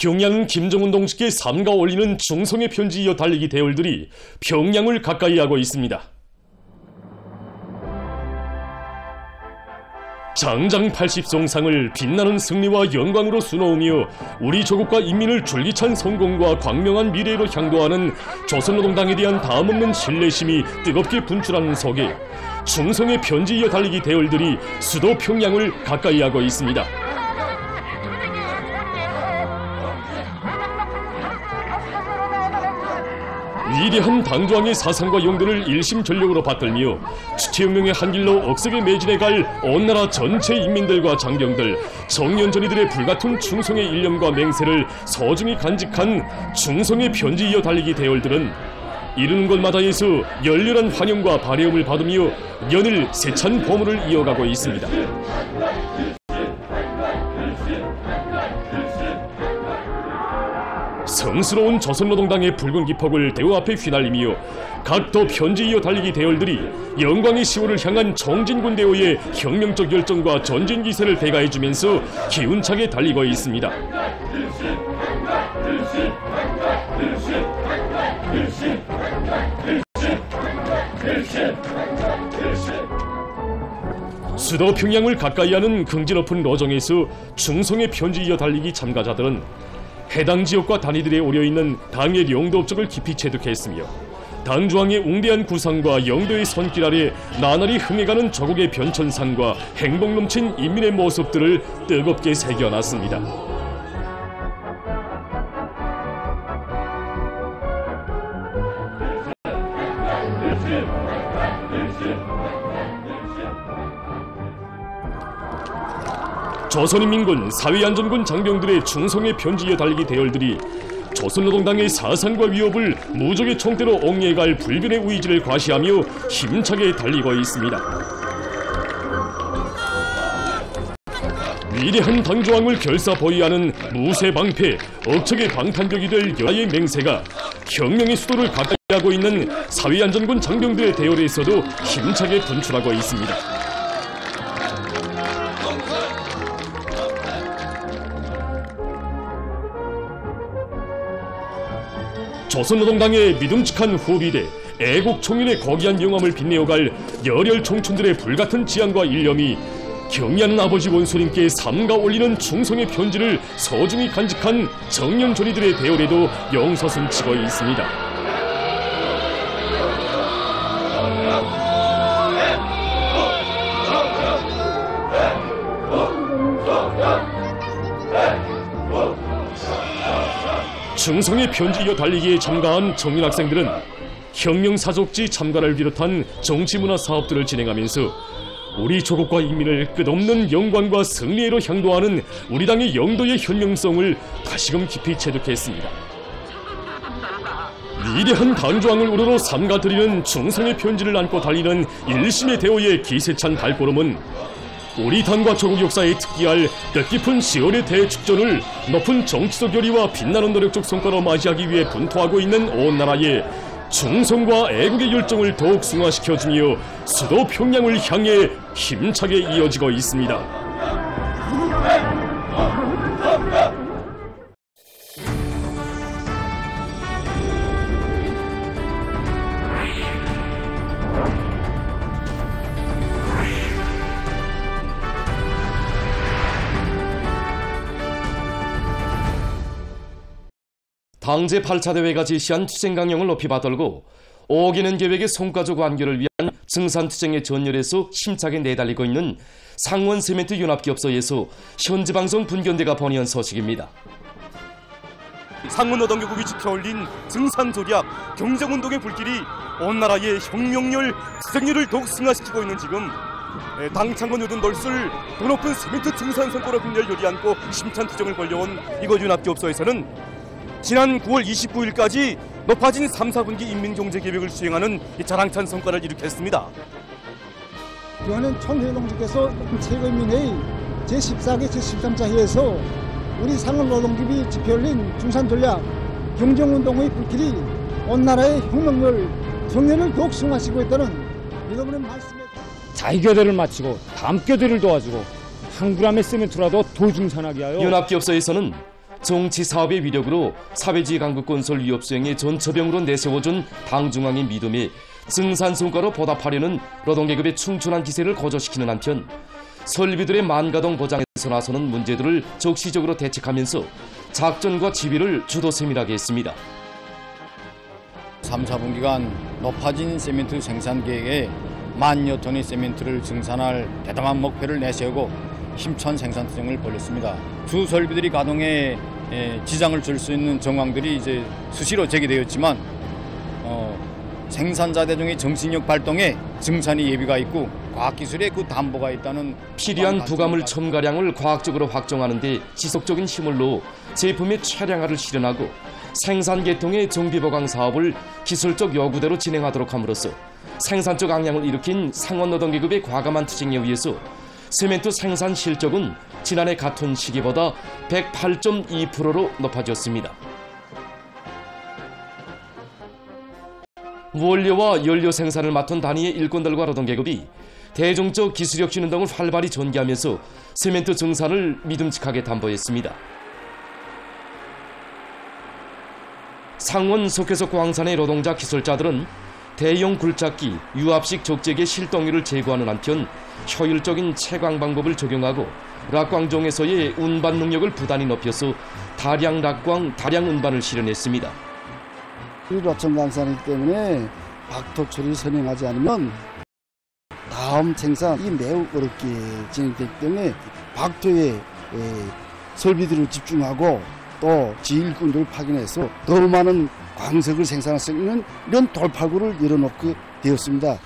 경양 김정은 동지께 삼가 올리는 충성의 편지 이어 달리기 대열들이 평양을 가까이 하고 있습니다. 장장 80송상을 빛나는 승리와 영광으로 수놓으며 우리 조국과 인민을 줄기찬 성공과 광명한 미래로 향도하는 조선노동당에 대한 다음없는 신뢰심이 뜨겁게 분출하는 속에 충성의 편지 이어 달리기 대열들이 수도 평양을 가까이 하고 있습니다. 위대한 당조항의 사상과 용도를 일심전력으로 받들며 주체혁명의 한 길로 억세게 매진해 갈 온 나라 전체 인민들과 장병들, 청년전의들의 불같은 충성의 일념과 맹세를 소중히 간직한 충성의 편지 이어 달리기 대열들은 이르는 곳마다에서 열렬한 환영과 발해음을 받으며 연일 세찬 보물을 이어가고 있습니다. 성스러운 조선노동당의 붉은 기폭을 대우 앞에 휘날리며 각도 편지 이어 달리기 대열들이 영광의 시호를 향한 청진군대호의 혁명적 열정과 전진 기세를 배가해주면서 기운차게 달리고 있습니다. 수도 평양을 가까이 하는 긍지 높은 로정에서 충성의 편지 이어 달리기 참가자들은 해당 지역과 단위들에 오려있는 당의 영도 업적을 깊이 체득했으며 당조항의 웅대한 구상과 영도의 손길 아래 나날이 흥해가는 조국의 변천상과 행복 넘친 인민의 모습들을 뜨겁게 새겨놨습니다. 조선인민군 사회안전군 장병들의 충성의 편지 이어 달리기 대열들이 조선노동당의 사상과 위협을 무적의 총대로 옹리해갈 불변의 의지를 과시하며 힘차게 달리고 있습니다. 위대한 당조항을 결사보위하는 무쇠방패, 억척의 방탄벽이 될 여야의 맹세가 혁명의 수도를 가까이 하고 있는 사회안전군 장병들의 대열에서도 힘차게 분출하고 있습니다. 조선노동당의 믿음직한 후비대, 애국 총연의 고귀한 영함을 빛내어갈 열혈 청춘들의 불같은 지향과 일념이 경의하는 아버지 원소님께 삼가 올리는 충성의 편지를 소중히 간직한 청년조리들의 대열에도 영서슴치고 있습니다. 충성의 편지 이어 달리기에 참가한 청년학생들은 혁명사족지 참가를 비롯한 정치문화 사업들을 진행하면서 우리 조국과 인민을 끝없는 영광과 승리로 향도하는 우리 당의 영도의 현명성을 다시금 깊이 체득했습니다. 위대한 당조항을 우러러 삼가드리는 충성의 편지를 안고 달리는 일심의 대호의 기세찬 발걸음은 우리 당과 조국 역사에 특기할 뜻깊은 시월의 대축전을 높은 정치적 결의와 빛나는 노력적 성과로 맞이하기 위해 분투하고 있는 온 나라의 충성과 애국의 열정을 더욱 승화시켜주며 수도 평양을 향해 힘차게 이어지고 있습니다. 당제 8차 대회가 제시한 투쟁 강령을 높이 받들고 5억이는 계획의 성과적 완결을 위한 증산투쟁의 전열에서 힘차게 내달리고 있는 상원세멘트 연합기업소에서 현지방송 분견대가 번의한 소식입니다. 상원노동계국이 지켜올린 증산조략, 경쟁운동의 불길이 온 나라의 혁명열, 투쟁열을 더욱 승화시키고 있는 지금 당창건 요든 널술 더 높은 세멘트 증산 성과로 빛낼 열이 안고 심찬 투쟁을 벌려온 이곳 연합기업소에서는 지난 9월 29일까지 높아진 3, 4분기 인민경제계획을 수행하는 자랑찬 성과를 이룩했습니다. 이번엔 총회동지께서 최고인민회의 제14개 제13차 회에서 우리 상원노동계급이 지켜올린 중산전략, 경쟁운동의 불길이 온 나라의 혁명을, 정년을 더욱 승화시키고 있다는 믿어보는 말씀에 자위교대를 마치고 다음교대를 도와주고 한 g의 세멘트라도 더 증산하게 하여 연합기업소에서는 정치 사업의 위력으로 사회주의 강국 건설 위협 수행의 전처병으로 내세워준 당중앙의 믿음에 증산성과로 보답하려는 노동계급의 충천한 기세를 고조시키는 한편 설비들의 만가동 보장에서 나서는 문제들을 적시적으로 대책하면서 작전과 지휘를 주도 세밀하게 했습니다. 3, 4분기간 높아진 시멘트 생산 계획에 10,000여 톤의 시멘트를 증산할 대담한 목표를 내세우고 힘찬 생산 투쟁을 벌였습니다. 주 설비들이 가동에 지장을 줄 수 있는 정황들이 이제 수시로 제기되었지만 생산자 대중의 정신력 발동에 증산이 예비가 있고 과학기술의 그 담보가 있다는 필요한 부가물 첨가량을 과학적으로 확정하는 데 지속적인 힘을 넣어 제품의 최량화를 실현하고 생산 계통의 정비 보강 사업을 기술적 요구대로 진행하도록 함으로써 생산적 악량을 일으킨 상원노동계급의 과감한 투쟁에 의해서 시멘트 생산 실적은 지난해 같은 시기보다 108.2%로 높아졌습니다. 원료와 연료 생산을 맡은 단위의 일꾼들과 노동계급이 대중적 기술혁신 운동을 활발히 전개하면서 시멘트 증산을 믿음직하게 담보했습니다. 상원 속해석 광산의 노동자 기술자들은 대형 굴착기, 유압식 적재기의 실동률을 제고하는 한편 효율적인 채광 방법을 적용하고 락광종에서의 운반 능력을 부단히 높여서 다량 락광, 다량 운반을 실현했습니다. 락청 광산이기 때문에 박토 처리를 선행하지 않으면 다음 생산이 매우 어렵게 진행되기 때문에 박토에 설비들을 집중하고 또 지일꾼들을 파견해서 더 많은 광석을 생산할 수 있는 이런 돌파구를 열어놓게 되었습니다.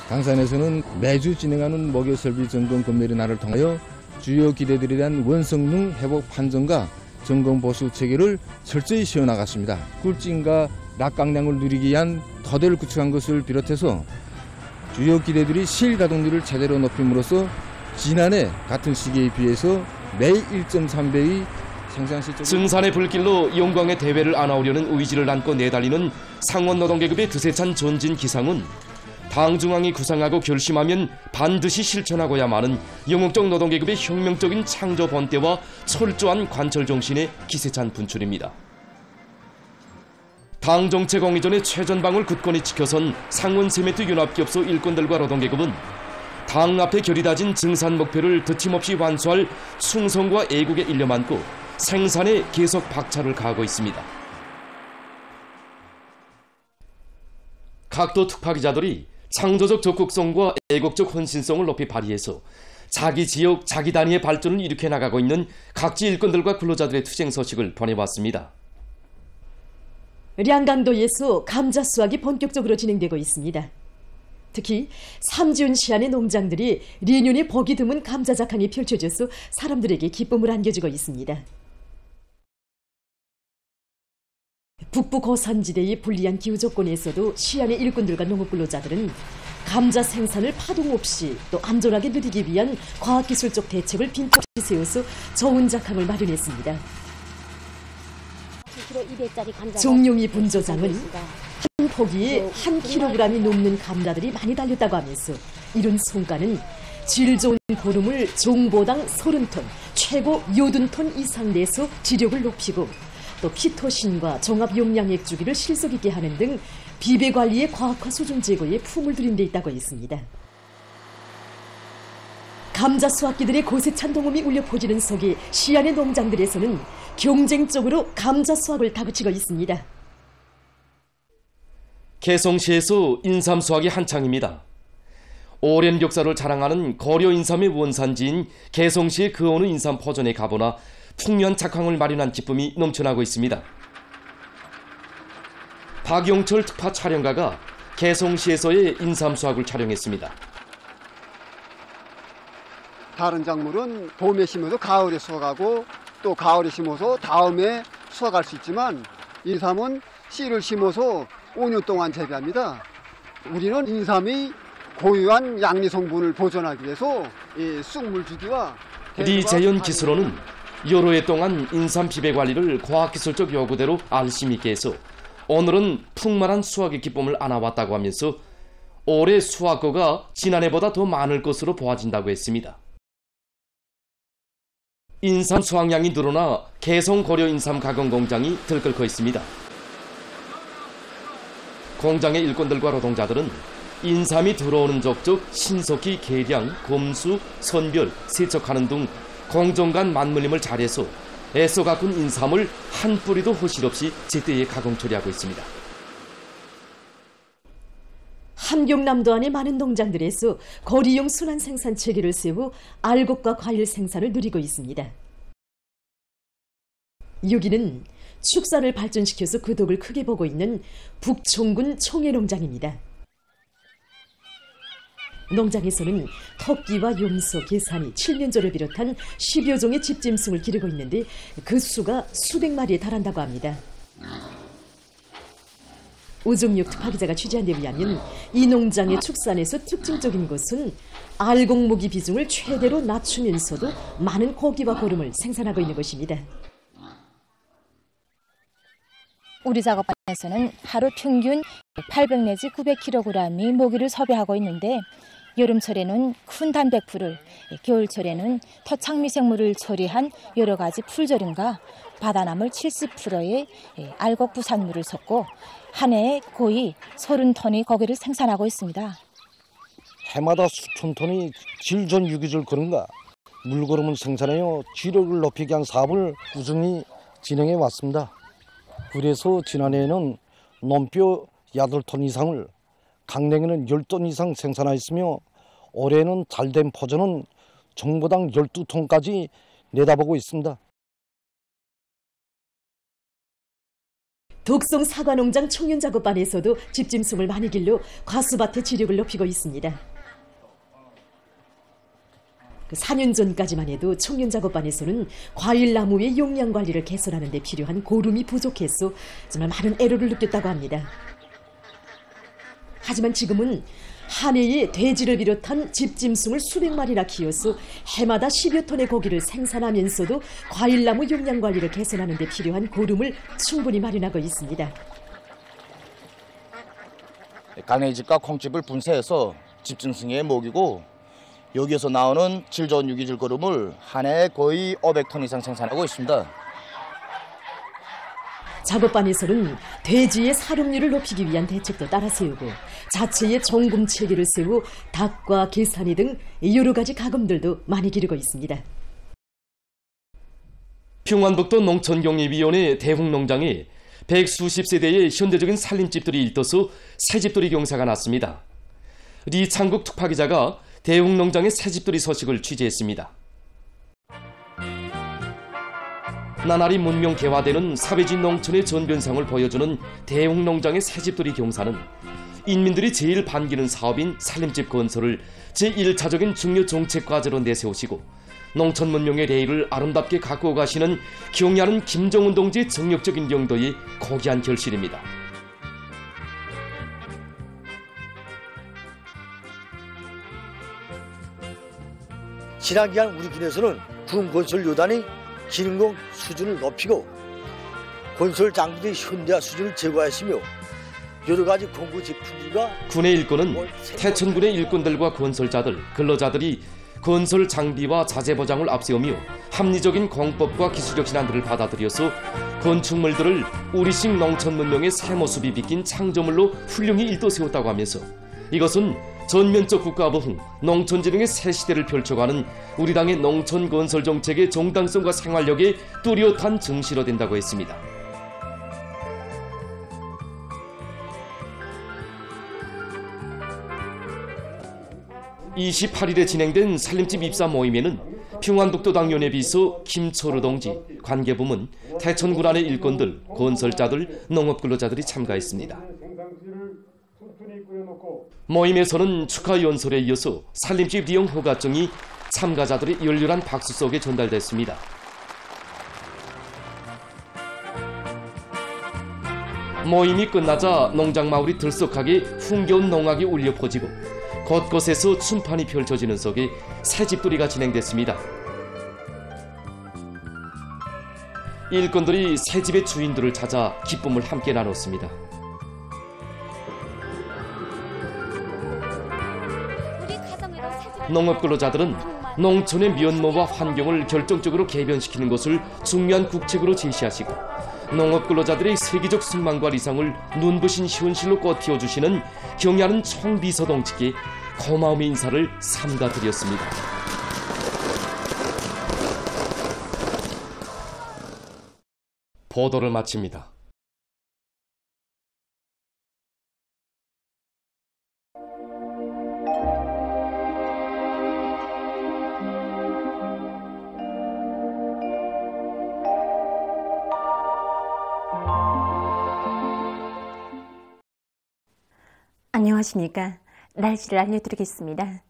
강산에서는 매주 진행하는 목요 설비 점검 검열의 날을 통하여 주요 기대들에 대한 원성능 회복 판정과 점검 보수 체계를 철저히 세워나갔습니다. 꿀찜과 락강량을 누리기 위한 터대를 구축한 것을 비롯해서 주요 기대들이 실 가동률을 제대로 높임으로써 지난해 같은 시기에 비해서 매일 1.3배의 생산 실적을 증산의 불길로 영광의 대회를 안아오려는 의지를 안고 내달리는 상원노동계급의 드세찬 전진 기상은 당중앙이 구상하고 결심하면 반드시 실천하고야마는 영웅적 노동계급의 혁명적인 창조 본때와 철저한 관철 정신의 기세찬 분출입니다. 당 정책 공의 전에 최전방을 굳건히 지켜선 상원 세멘트 융합기업소 일꾼들과 노동계급은 당 앞에 결이 다진 증산 목표를 드침없이 완수할 충성과 애국에 일념안고 생산에 계속 박차를 가하고 있습니다. 각도 특파기자들이 창조적 적극성과 애국적 헌신성을 높이 발휘해서 자기 지역, 자기 단위의 발전을 일으켜 나가고 있는 각지 일꾼들과 근로자들의 투쟁 소식을 보내봤습니다. 량강도에서 감자 수확이 본격적으로 진행되고 있습니다. 특히 삼지운 시안의 농장들이 리뇽이 보기 드문 감자 작황이 펼쳐져서 사람들에게 기쁨을 안겨주고 있습니다. 북부 고산지대의 불리한 기후 조건에서도 시안의 일꾼들과 농업근로자들은 감자 생산을 파동 없이 또 안전하게 누리기 위한 과학기술적 대책을 빈틈없이 세워서 좋은 작황을 마련했습니다. 종용이 분조장은 한 포기에 1kg이 넘는 감자들이 많이 달렸다고 하면서 이른 성과는 질 좋은 보름을 종보당 30톤, 최고 80톤 이상 내서 지력을 높이고 또 피토신과 종합 용량액 주기를 실속 있게 하는 등 비배 관리의 과학화 수준 제고에 품을 들인 데 있다고 했습니다. 감자 수확기들의 고세찬 동음이 울려 퍼지는 속에 시안의 농장들에서는 경쟁적으로 감자 수확을 다그치고 있습니다. 개성시에서 인삼 수확이 한창입니다. 오랜 역사를 자랑하는 고려 인삼의 원산지인 개성시의 그 어느 인삼 포전에 가보나 풍요한 작황을 마련한 기쁨이 넘쳐나고 있습니다. 박용철 특파 촬영가가 개성시에서의 인삼 수확을 촬영했습니다. 다른 작물은 봄에 심어서 가을에 수확하고 또 가을에 심어서 다음에 수확할 수 있지만 인삼은 씨를 심어서 5년 동안 재배합니다. 우리는 인삼이 고유한 양리 성분을 보존하기 위해서 쑥물 주기와 리재현 기술원은 여러 해 동안 인삼 비배 관리를 과학기술적 요구대로 안심 있게 해서 오늘은 풍만한 수확의 기쁨을 안아왔다고 하면서 올해 수확거가 지난해보다 더 많을 것으로 보아진다고 했습니다. 인삼 수확량이 늘어나 개성 고려 인삼 가공 공장이 들끓고 있습니다. 공장의 일꾼들과 노동자들은 인삼이 들어오는 족족 신속히 계량, 검수, 선별, 세척하는 등 공정 간 맞물림을 잘해서 애써 가꾼 인삼을 한 뿌리도 허실 없이 제때에 가공 처리하고 있습니다. 함경남도 안의 많은 농장들에서 거리용 순환 생산 체계를 세워 알곡과 과일 생산을 누리고 있습니다. 여기는 축사를 발전시켜서 그 덕을 크게 보고 있는 북총군 청해농장입니다. 농장에서는 토끼와 염소, 계산이, 칠면조를 비롯한 10여 종의 집짐승을 기르고 있는데 그 수가 수백 마리에 달한다고 합니다. 우종육 특파기자가 취재한 데 의하면 이 농장의 축산에서 특징적인 것은 알곡무기 비중을 최대로 낮추면서도 많은 고기와 고름을 생산하고 있는 것입니다. 우리 작업반에서는 하루 평균 800 내지 900kg의 모기를 섭외하고 있는데 여름철에는 큰 단백풀을, 겨울철에는 토착미생물을 처리한 여러 가지 풀조림과 바다나물 70%의 알곡 부산물을 섞고 한 해에 거의 30톤의 고기를 생산하고 있습니다. 해마다 수천 톤의 질전 유기질 거름과 물거름을 생산하여 지력을 높이기 위한 사업을 꾸준히 진행해 왔습니다. 그래서 지난해에는 논뼈 8톤 이상을, 강냉이는 10톤 이상 생산하였으며 올해는 잘된 포전은 정보당 12톤까지 내다보고 있습니다. 독성 사과농장 청년작업반에서도 집짐승을 많이 길러 과수밭의 지력을 높이고 있습니다. 4년 전까지만 해도 청년작업반에서는 과일나무의 용량관리를 개선하는 데 필요한 고름이 부족해서 정말 많은 애로를 느꼈다고 합니다. 하지만 지금은 한 해에 돼지를 비롯한 집짐승을 수백 마리나 키워서 해마다 10여 톤의 고기를 생산하면서도 과일나무 용량관리를 개선하는 데 필요한 고름을 충분히 마련하고 있습니다. 강냉이집과 콩집을 분쇄해서 집짐승에 먹이고 여기에서 나오는 질 좋은 유기질 고름을 한 해에 거의 500톤 이상 생산하고 있습니다. 작업반에서는 돼지의 사료율을 높이기 위한 대책도 따라 세우고 자체의 정금 체계를 세우 닭과 계산이 등 여러 가지 가금들도 많이 기르고 있습니다. 평안북도 농촌경리위원회 대흥농장에 100수십 세대의 현대적인 살림집들이 일떠서 새집들이 경사가 났습니다. 리창국 특파기자가 대흥농장의 새집들이 소식을 취재했습니다. 나날이 문명 개화되는 사회주의 농촌의 전변상을 보여주는 대흥농장의 새집들이 경사는 인민들이 제일 반기는 사업인 살림집 건설을 제1차적인 중요 정책 과제로 내세우시고 농촌 문명의 레일을 아름답게 가꾸어 가시는 경의하는 김정은 동지의 정력적인 용도의 고귀한 결실입니다. 지난 기간 우리 군에서는 군 건설 요단의 기능공 수준을 높이고 건설 장비의 현대화 수준을 제고하시며 여러 가지 공구 제품들과 군의 일꾼은 태천군의 일꾼들과 건설자들, 근로자들이 건설 장비와 자재 보장을 앞세우며 합리적인 공법과 기술적 신안들을 받아들여서 건축물들을 우리식 농촌 문명의 새 모습이 비낀 창조물로 훌륭히 일떠세웠다고 하면서 이것은 전면적 국가부흥, 농촌진흥의 새 시대를 펼쳐가는 우리 당의 농촌 건설 정책의 정당성과 생활력에 뚜렷한 증시로 된다고 했습니다. (28일에) 진행된 살림집 입사 모임에는 평안북도당연회 비서 김초루 동지, 관계부문, 태천군 안의 일꾼들, 건설자들, 농업근로자들이 참가했습니다. 모임에서는 축하 연설에 이어서 살림집 이용 허가증이 참가자들의 열렬한 박수 속에 전달됐습니다. 모임이 끝나자 농장마을이 들썩하게 흥겨운 농악이 울려 퍼지고 곳곳에서 춤판이 펼쳐지는 속에 새집돌이가 진행됐습니다. 일꾼들이 새집의 주인들을 찾아 기쁨을 함께 나눴습니다. 농업근로자들은 농촌의 면모와 환경을 결정적으로 개변시키는 것을 중요한 국책으로 제시하시고 농업 근로자들의 세계적 승망과理想을 눈부신 현실로 꽃피워주시는 경의하는 총비서동지께 고마움의 인사를 삼가드렸습니다. 보도를 마칩니다. 안녕하십니까. 날씨를 알려드리겠습니다.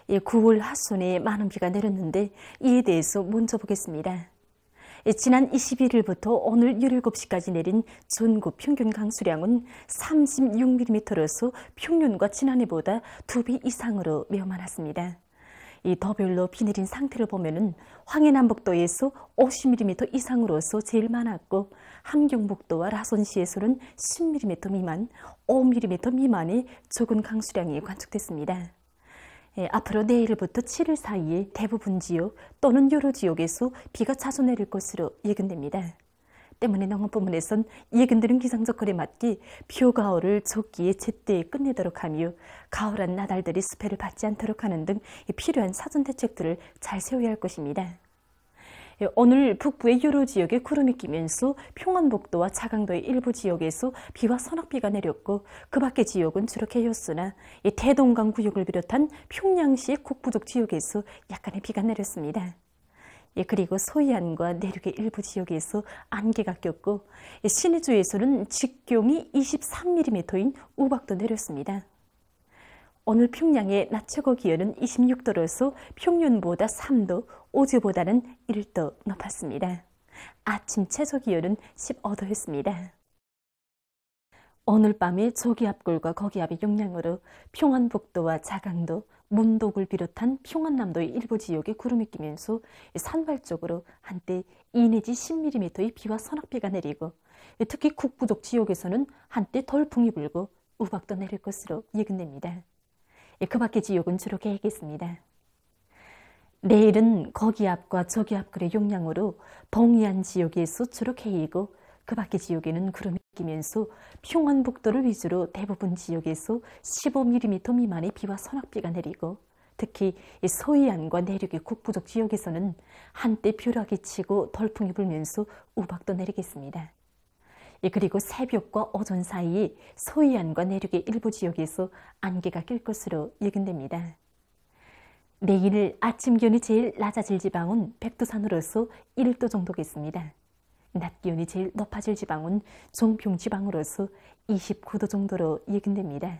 9월 하순에 많은 비가 내렸는데 이에 대해서 먼저 보겠습니다. 지난 21일부터 오늘 17시까지 내린 전국 평균 강수량은 36mm로서 평년과 지난해보다 2배 이상으로 매우 많았습니다. 이 더별로 비 내린 상태를 보면은 황해남북도에서 50mm 이상으로서 제일 많았고 함경북도와 라선시에서는 10mm 미만, 5mm 미만의 적은 강수량이 관측됐습니다. 앞으로 내일부터 7일 사이에 대부분 지역 또는 여러 지역에서 비가 자주 내릴 것으로 예견됩니다. 때문에 농업부문에선 예견되는 기상조건에 맞게 표가을을 적기에 제때에 끝내도록 하며 가을한 나달들이 수패를 받지 않도록 하는 등 필요한 사전 대책들을 잘 세워야 할 것입니다. 오늘 북부의 여러 지역에 구름이 끼면서 평안북도와 자강도의 일부 지역에서 비와 서낙비가 내렸고 그 밖의 지역은 주로 개였으나 대동강 구역을 비롯한 평양시 국부족 지역에서 약간의 비가 내렸습니다. 그리고 서해안과 내륙의 일부 지역에서 안개가 꼈고 신의주에서는 직경이 23mm인 우박도 내렸습니다. 오늘 평양의 낮 최고 기온은 26도로서 평년보다 3도, 어제보다는 1도 높았습니다. 아침 최저 기온은 15도였습니다. 오늘 밤에 저기압골과 거기압의 영향으로 평안북도와 자강도, 문독을 비롯한 평안남도의 일부 지역에 구름이 끼면서 산발 쪽으로 한때 2 내지 10mm의 비와 서낙비가 내리고 특히 국부족 지역에서는 한때 덜풍이 불고 우박도 내릴 것으로 예견됩니다. 그 밖의 지역은 주로 개겠습니다. 내일은 거기압과 저기압골의 영향으로 동해안 지역에서 주로 개이고 그 밖의 지역에는 구름이 끼면서 평안북도를 위주로 대부분 지역에서 15mm 미만의 비와 서낙비가 내리고 특히 서해안과 내륙의 국부족 지역에서는 한때 벼락이 치고 덜풍이 불면서 우박도 내리겠습니다. 그리고 새벽과 오전 사이 서해안과 내륙의 일부 지역에서 안개가 낄 것으로 예견됩니다. 내일 아침 기온이 제일 낮아질 지방은 백두산으로서 1도 정도겠습니다. 낮 기온이 제일 높아질 지방은 종평 지방으로서 29도 정도로 예견됩니다.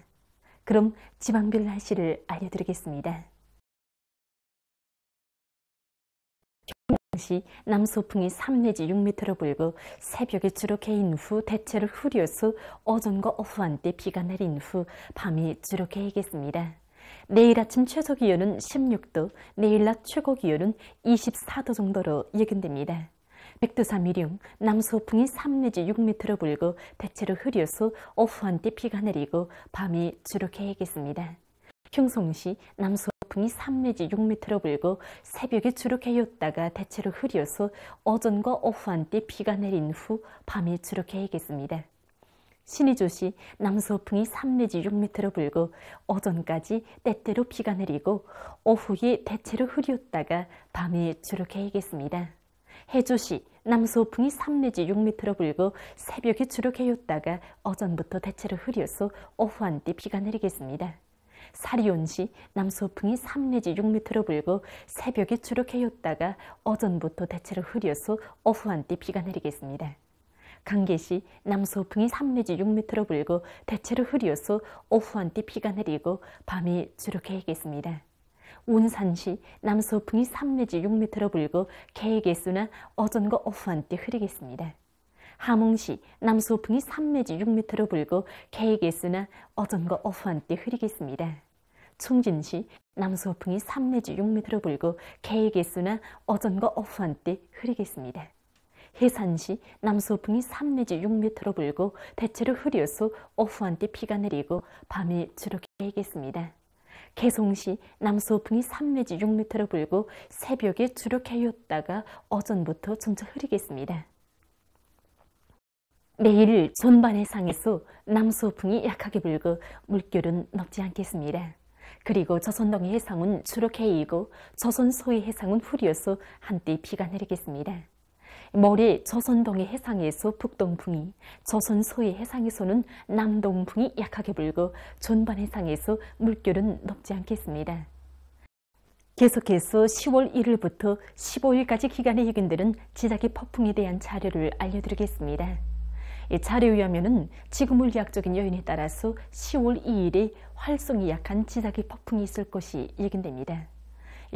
그럼 지방별 날씨를 알려드리겠습니다. 경북시 남서풍이 3 내지 6m로 불고 새벽에 주로 개인 후 대체로 흐려서 오전과 오후 한때 비가 내린 후 밤이 주로 개겠습니다. 내일 아침 최저 기온은 16도, 내일 낮 최고 기온은 24도 정도로 예견됩니다. 백두산 미령 남서풍이 3 내지 6m로 불고 대체로 흐려서 오후 한때 비가 내리고 밤이 주로 개겠습니다. 평송시 남서풍이 3 내지 6m로 불고 새벽에 주로 개였다가 대체로 흐려서 오전과 오후 한때 비가 내린 후 밤이 주로 개겠습니다. 신의주시 남서풍이 3 내지 6m로 불고 오전까지 때때로 비가 내리고 오후에 대체로 흐렸다가 밤이 주로 개겠습니다. 해주시 남서풍이 3 내지 6m로 불고 새벽에 주로 개였다가 오전부터 대체로 흐려서 오후 한때 비가 내리겠습니다. 사리온시 남서풍이 3 내지 6m로 불고 새벽에 주로 개였다가 오전부터 대체로 흐려서 오후 한때 비가 내리겠습니다. 강계시 남서풍이 3 내지 6m로 불고 대체로 흐려서 오후 한때 비가 내리고 밤이 주로 개겠습니다. 운산시 남서풍이 3 내지 6m로 불고 개겠으나 오전과 오후 한때 흐리겠습니다. 함흥시 남서풍이 3 내지 6m로 불고 개겠으나 오전과 오후 한때 흐리겠습니다. 충진시 남서풍이 3 내지 6m로 불고 개겠으나 오전과 오후 한때 흐리겠습니다. 해산시 남서풍이 3 내지 6m로 불고 대체로 흐려서 오후 한때 비가 내리고 밤이 주로 개겠습니다. 개송시 남서풍이 3 내지 6m로 불고 새벽에 주로 개였다가 오전부터 점차 흐리겠습니다. 내일 전반 해상에서 남서풍이 약하게 불고 물결은 높지 않겠습니다. 그리고 조선동해 해상은 주로 개이고 조선 서해 해상은 흐려서 한때 비가 내리겠습니다. 모레 조선동해 해상에서 북동풍이, 조선 서해 해상에서는 남동풍이 약하게 불고 전반 해상에서 물결은 높지 않겠습니다. 계속해서 10월 1일부터 15일까지 기간의 예견들은 지자기 폭풍에 대한 자료를 알려드리겠습니다. 이 자료에 의하면 지구 물리학적인 요인에 따라서 10월 2일에 활성이 약한 지자기 폭풍이 있을 것이 예견됩니다.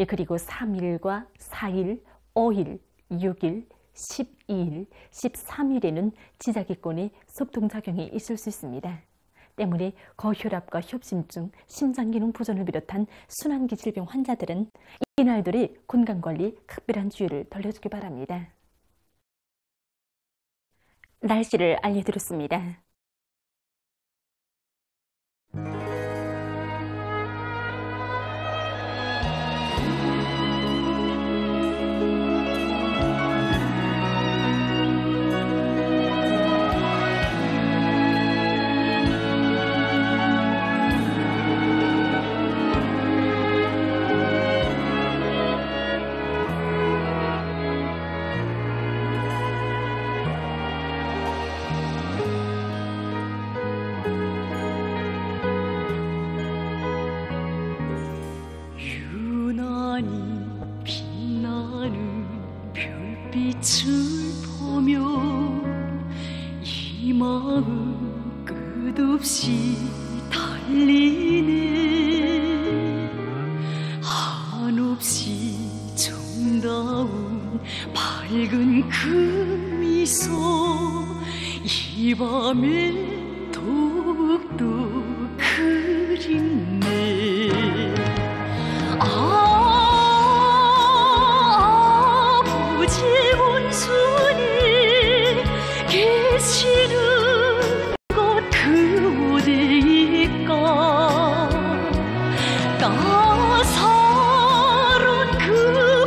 그리고 3일과 4일, 5일, 6일, 12일, 13일에는 지자기권에 섭동작용이 있을 수 있습니다. 때문에 고혈압과 협심증, 심장기능 부전을 비롯한 순환기 질병 환자들은 이날들의 건강관리 특별한 주의를 돌려주기 바랍니다. 날씨를 알려드렸습니다. 빛을 보며 이 마음 끝없이 달리네. 한없이 정다운 밝은 그 미소 이 밤에 더욱더 그립네. 아버지 온순히 계시는 곳 그 어디일까. 따사로운 그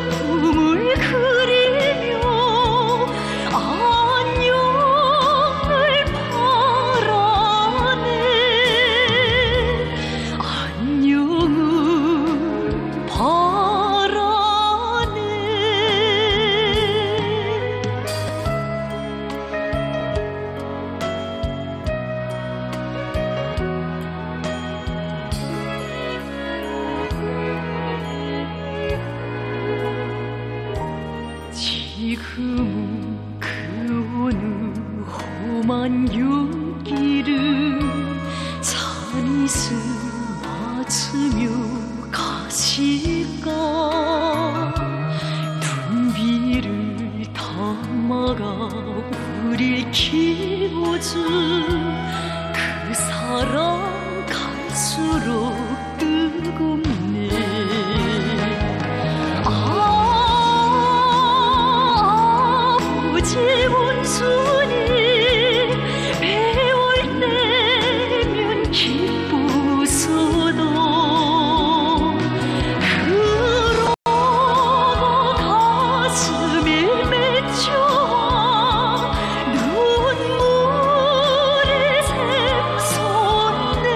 품을 그리며 안녕을 바라네. 안녕을 바라네. 지금은 그 어느 험한 연길을 산이슬 맞으며 가실까. 눈비를 담아가 우릴 키워준 그 사랑 갈수록 뜨겁네. 아버지 온순히 배울 때면 기쁘소도 그러고 가슴이 맺혀 눈물이 샘솟네.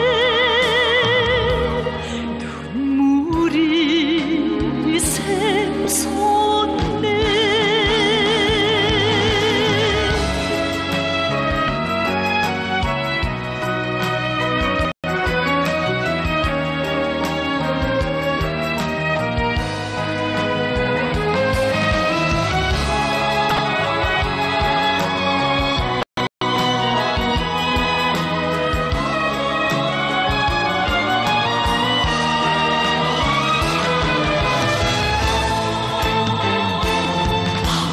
눈물이 샘솟네.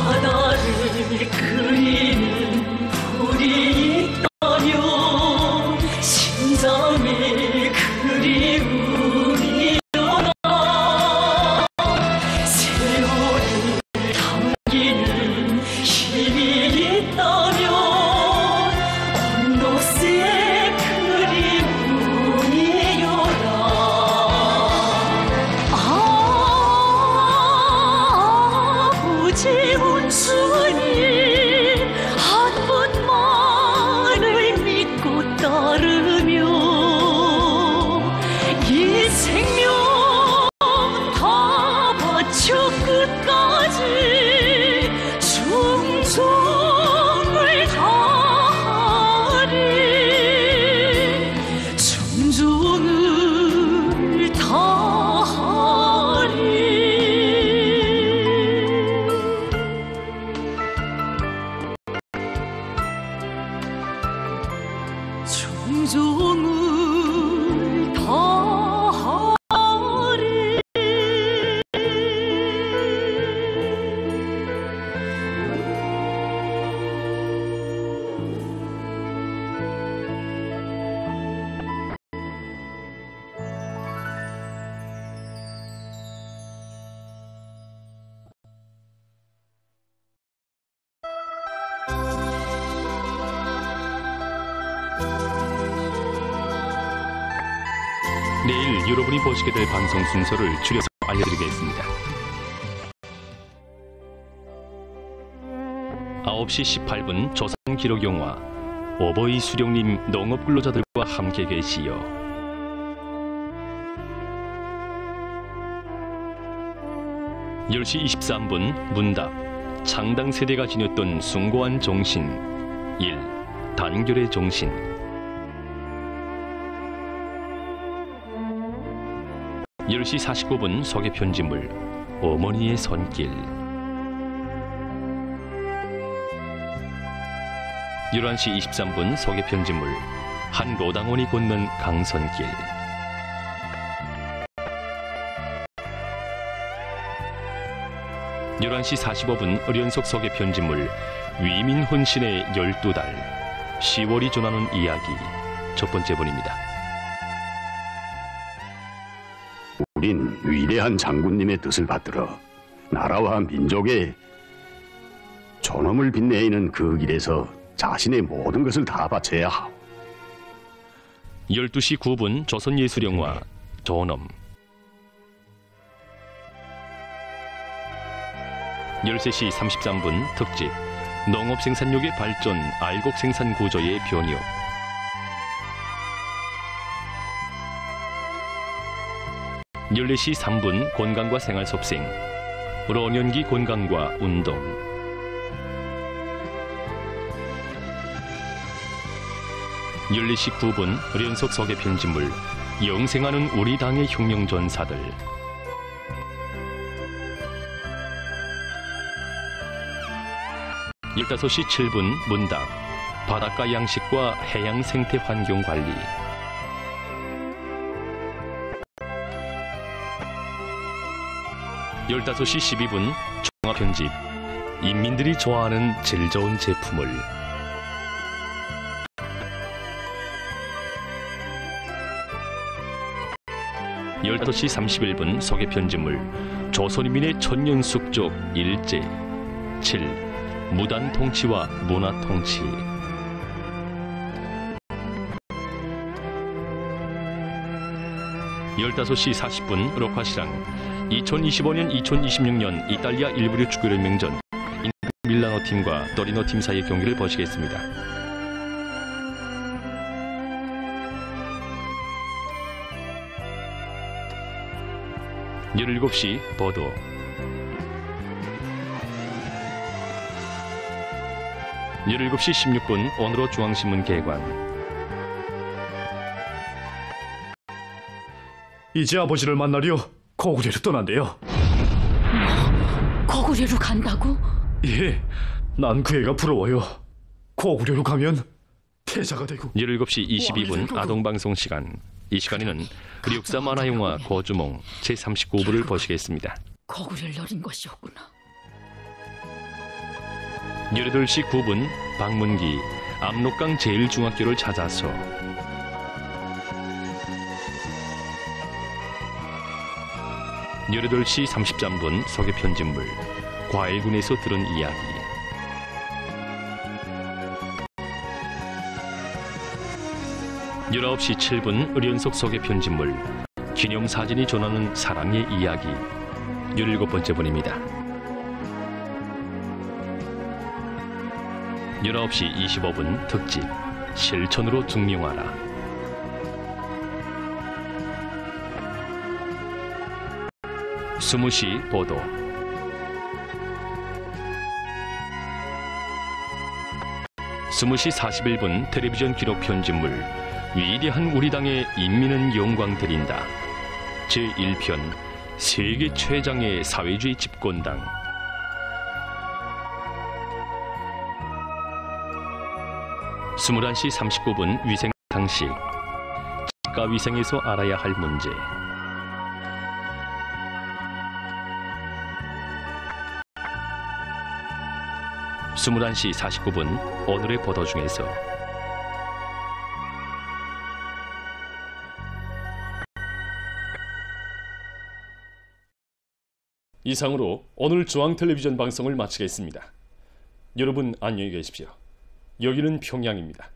바다를 그리는 불이 있다면 심장에 그리움이 일어나. 세월을 당기는 힘이 있다면 언노스의 그리움이 일어나. 순종을 다하리. 내일 여러분이 보시게 될 방송 순서를 줄여서 알려드리겠습니다. 9시 18분 조선기록영화 오버이 수령님 농업근로자들과 함께 계시오. 10시 23분 문답 창당 세대가 지녔던 숭고한 정신 1. 단결의 정신. 10시 49분 소개 편지물 어머니의 손길. 11시 23분 소개 편지물 한 로당원이 걷는 강선길. 11시 45분 의련속 소개 편지물 위민 혼신의 12달 10월이 전하는 이야기 첫 번째 분입니다. 우린 위대한 장군님의 뜻을 받들어 나라와 민족의 존엄을 빛내는 그 길에서 자신의 모든 것을 다 바쳐야 하오. 12시 9분 조선예술영화 존엄. 13시 33분 특집 농업생산력의 발전 알곡생산 구조의 변혁. 14시 3분 건강과 생활섭생 로년기 건강과 운동. 14시 9분 의련속 소개 편지물 영생하는 우리 당의 혁명전사들. 15시 7분 문답 바닷가 양식과 해양 생태 환경 관리. 15시 12분 종합 편집 인민들이 좋아하는 질 좋은 제품을. 15시 31분 소개 편집물 조선인민의 천년숙족 일제 7. 무단 통치와 문화 통치. 15시 40분 로카시랑 2025년 2026년 이탈리아 일부류 축구연맹전 밀라노 팀과 토리노 팀 사이의 경기를 보시겠습니다. 17시 보도. 17시 16분 오늘로 중앙신문 개관. 이제 아버지를 만나려 고구려로 떠난대요. 고구려로 간다고? 예, 난 그 애가 부러워요. 고구려로 가면 태자가 되고. 17시 22분 아동방송 시간. 이 시간에는 역사 만화영화 고주몽 제39부를 보시겠습니다. 고구려를 노린 것이었구나. 18시 9분 박문기 압록강 제1중학교를 찾아서. 18시 33분 소개 편집물 과일군에서 들은 이야기. 19시 7분 의련속 소개 편집물 기념사진이 전하는 사랑의 이야기 17번째 분입니다. 19시 25분 특집 실천으로 증명하라. 20시 보도. 20시 41분 텔레비전 기록 편집물 위대한 우리 당의 인민은 영광 드린다. 제1편 세계 최장의 사회주의 집권당. 21시 39분 위생 상식, 치과 위생에서 알아야 할 문제. 21시 49분 오늘의 보도 중에서 이상으로 오늘 중앙텔레비전 방송을 마치겠습니다. 여러분 안녕히 계십시오. 여기는 평양입니다.